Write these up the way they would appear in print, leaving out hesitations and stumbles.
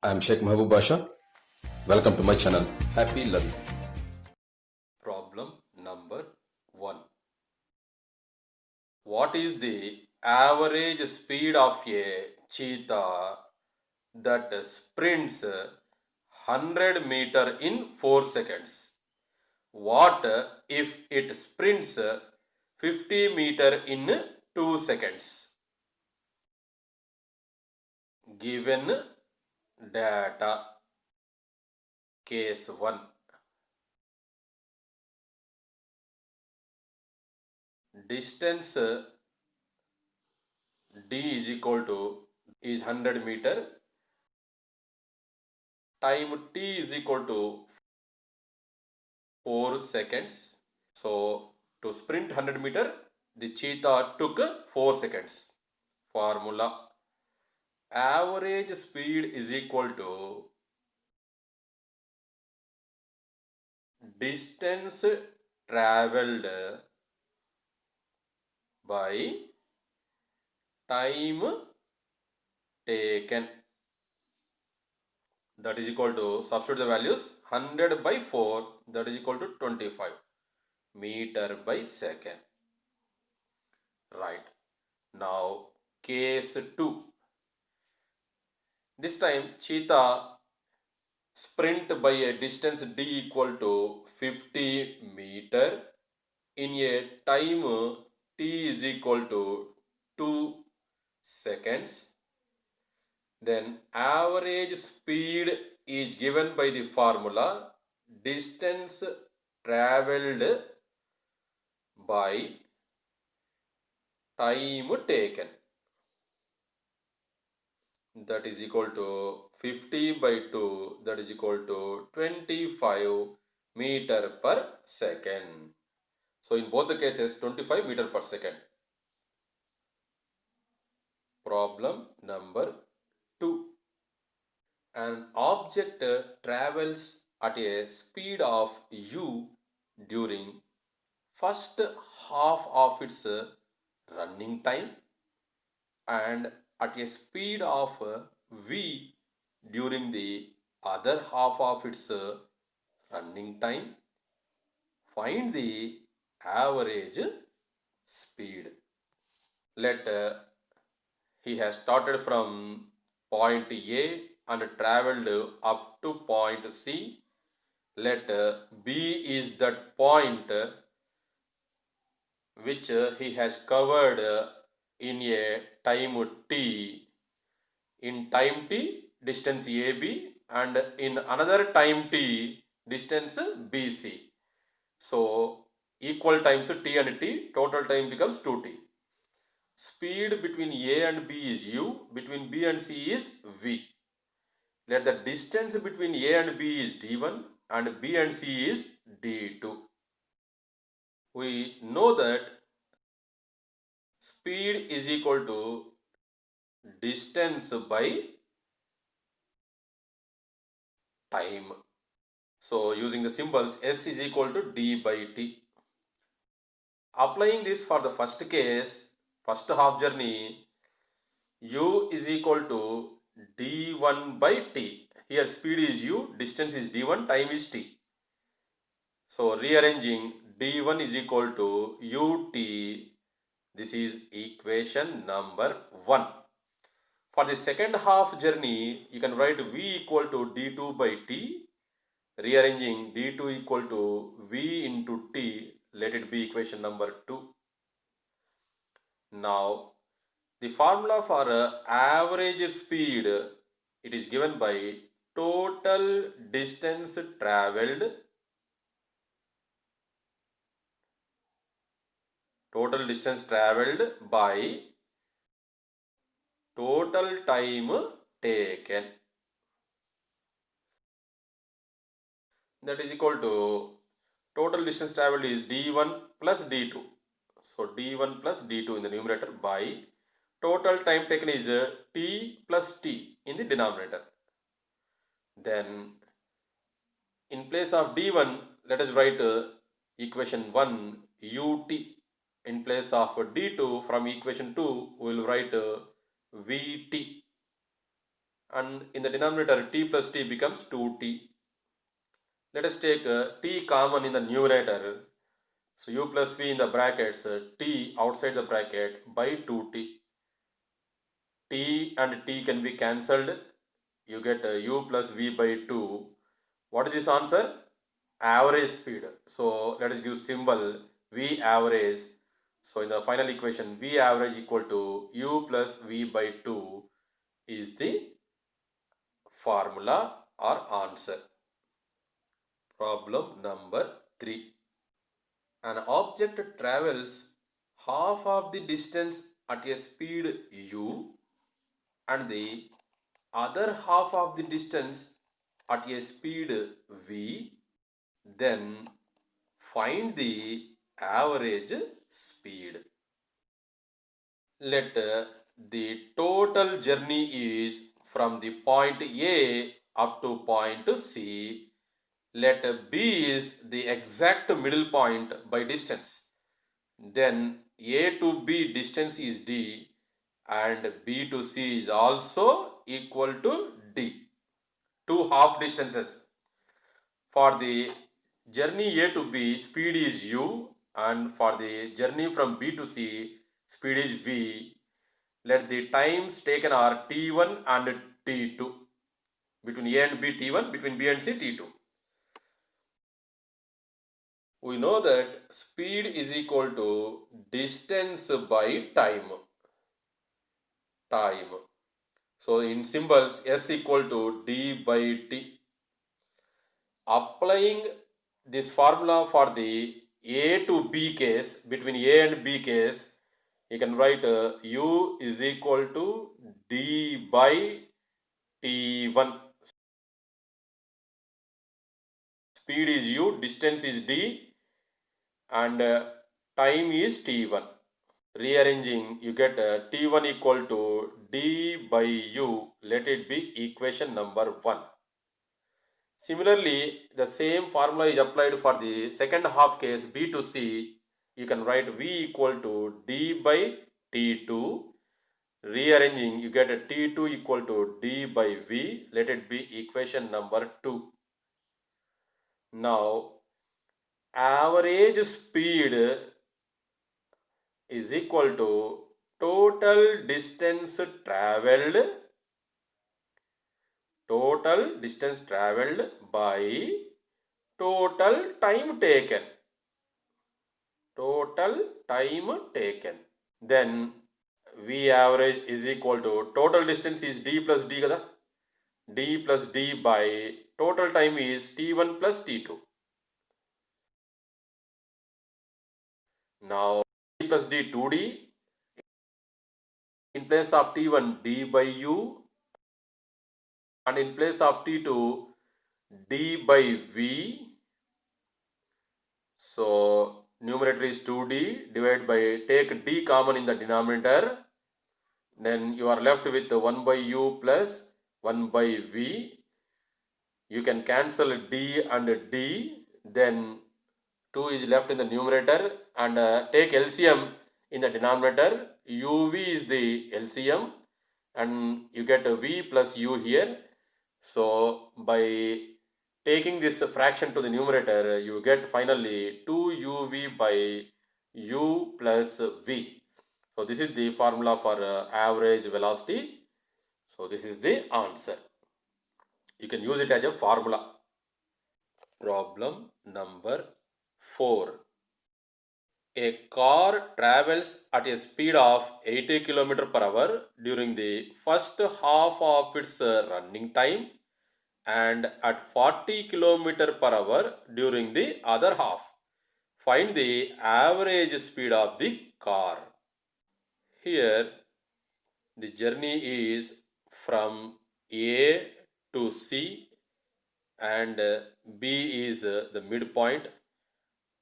I am Sheikh Mahbub Basha. Welcome to my channel. Happy learning. Problem number 1. What is the average speed of a cheetah that sprints 100 meter in 4 seconds? What if it sprints 50 meter in 2 seconds? Given data. Case 1. Distance d is equal to is 100 meter. Time t is equal to 4 seconds. So to sprint 100 meter, the cheetah took 4 seconds. Formula: average speed is equal to distance traveled by time taken. That is equal to, substitute the values, 100 by 4, that is equal to 25 meter by second. Right. Now case 2. This time cheetah sprint by a distance d equal to 50 meter in a time t is equal to 2 seconds. Then average speed is given by the formula distance traveled by time taken. That is equal to 50 by 2, that is equal to 25 meter per second. So in both the cases 25 meter per second. Problem number 2. An object travels at a speed of u during first half of its running time and at a speed of v during the other half of its running time. Find the average speed. Let he has started from point A and traveled up to point C. Let B is that point which he has covered in a time t. In time t, distance AB, and in another time t, distance BC. So equal times t and t, total time becomes 2t. Speed between A and B is u, between B and C is v. Let the distance between A and B is d1 and B and C is d2. We know that speed is equal to distance by time. So using the symbols, S is equal to d by t. Applying this for the first case, first half journey, u is equal to d1 by t. Here speed is u, distance is d1, time is t. So rearranging, d1 is equal to ut. This is equation number 1. For the second half journey, you can write v equal to d2 by t. Rearranging, d2 equal to v into t. Let it be equation number 2. Now the formula for average speed, it is given by total distance traveled by total time taken. That is equal to total distance traveled is d1 plus d2. So d1 plus d2 in the numerator by total time taken is t plus t in the denominator. Then in place of d1, let us write equation 1 ut. In place of d2, from equation 2, we will write vt. and in the denominator t plus t becomes 2t. Let us take t common in the numerator. So u plus v in the brackets, t outside the bracket by 2t. T and t can be cancelled. You get u plus v by 2. What is this answer? Average speed. So let us give symbol v average. So in the final equation, v average equal to u plus v by 2 is the formula or answer. Problem number 3. An object travels half of the distance at a speed u and the other half of the distance at a speed v, then find the average speed. Let the total journey is from the point A up to point C. Let B is the exact middle point by distance. Then A to B distance is D and B to C is also equal to D. Two half distances. For the journey A to B, speed is U, and for the journey from B to C, speed is V. Let the times taken are T1 and T2. Between A and B, T1, between B and C, T2. We know that speed is equal to distance by time. So in symbols, S equal to D by T. Applying this formula for the A to B case, between A and B case, you can write U is equal to D by T1. Speed is U, distance is D, and time is T1. Rearranging, you get T1 equal to D by U. Let it be equation number 1. Similarly, the same formula is applied for the second half case B to C. You can write V equal to D by T2. Rearranging, you get a T2 equal to D by V. Let it be equation number 2. Now, average speed is equal to total distance traveled by total time taken. Then V average is equal to total distance is D plus D kada. D plus D by total time is T1 plus T2. Now D plus D 2D. In place of T1 D by U, and in place of T2 D by V. So numerator is 2D, divided by, take D common in the denominator, then you are left with 1 by U plus 1 by V. You can cancel D and D, then 2 is left in the numerator, and take LCM in the denominator. UV is the LCM and you get a V plus U here. So by taking this fraction to the numerator, you get finally 2UV by U plus V. So this is the formula for average velocity. So this is the answer. You can use it as a formula. Problem number 4. A car travels at a speed of 80 km per hour during the first half of its running time and at 40 km per hour during the other half. Find the average speed of the car. Here the journey is from A to C and B is the midpoint.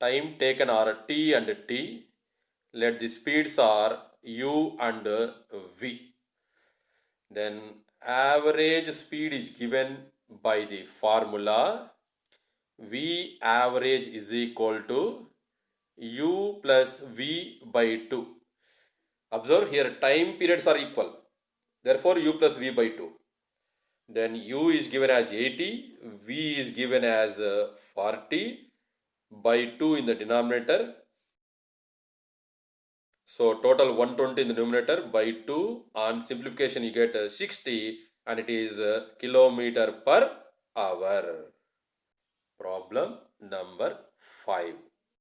Time taken are T and T. Let the speeds are U and V. Then average speed is given by the formula V average is equal to U plus V by 2. Observe here time periods are equal. Therefore U plus V by 2. Then u is given as 80, v is given as 40 by 2 in the denominator. So total 120 in the numerator by 2, on simplification you get 60, and it is kilometer per hour. Problem number 5.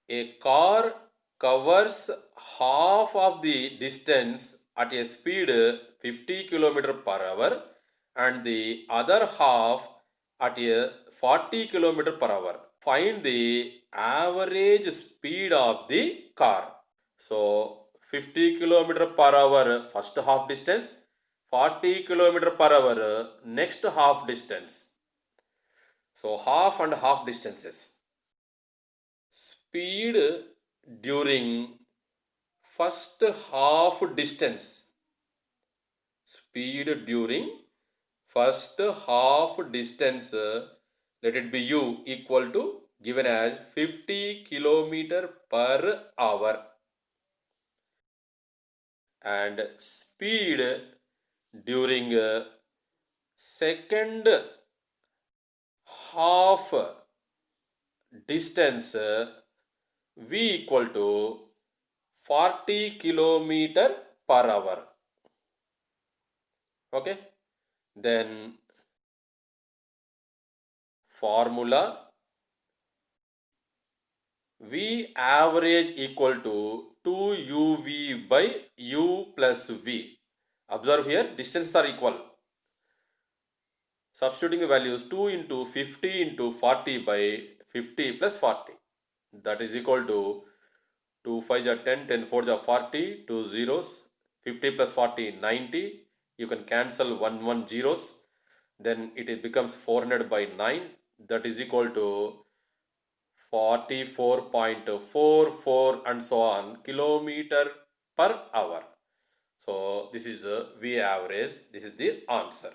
A car covers half of the distance at a speed 50 km per hour and the other half at a 40 km per hour. Find the average speed of the car. So 50 km per hour first half distance, 40 km per hour next half distance. So half and half distances. Speed during first half distance. Speed during first half distance, let it be u equal to given as 50 kilometer per hour, and speed during second half distance, v equal to 40 kilometer per hour. Okay, then formula v average equal to 2uv by u plus v. Observe here, distances are equal. Substituting the values, 2 into 50 into 40 by 50 plus 40, that is equal to 2 5 are 10, 10 4 are 40, 2 zeros, 50 plus 40 90, you can cancel 1 zeros, then it becomes 400 by 9, that is equal to 44.44 and so on kilometer per hour. So this is V average, this is the answer.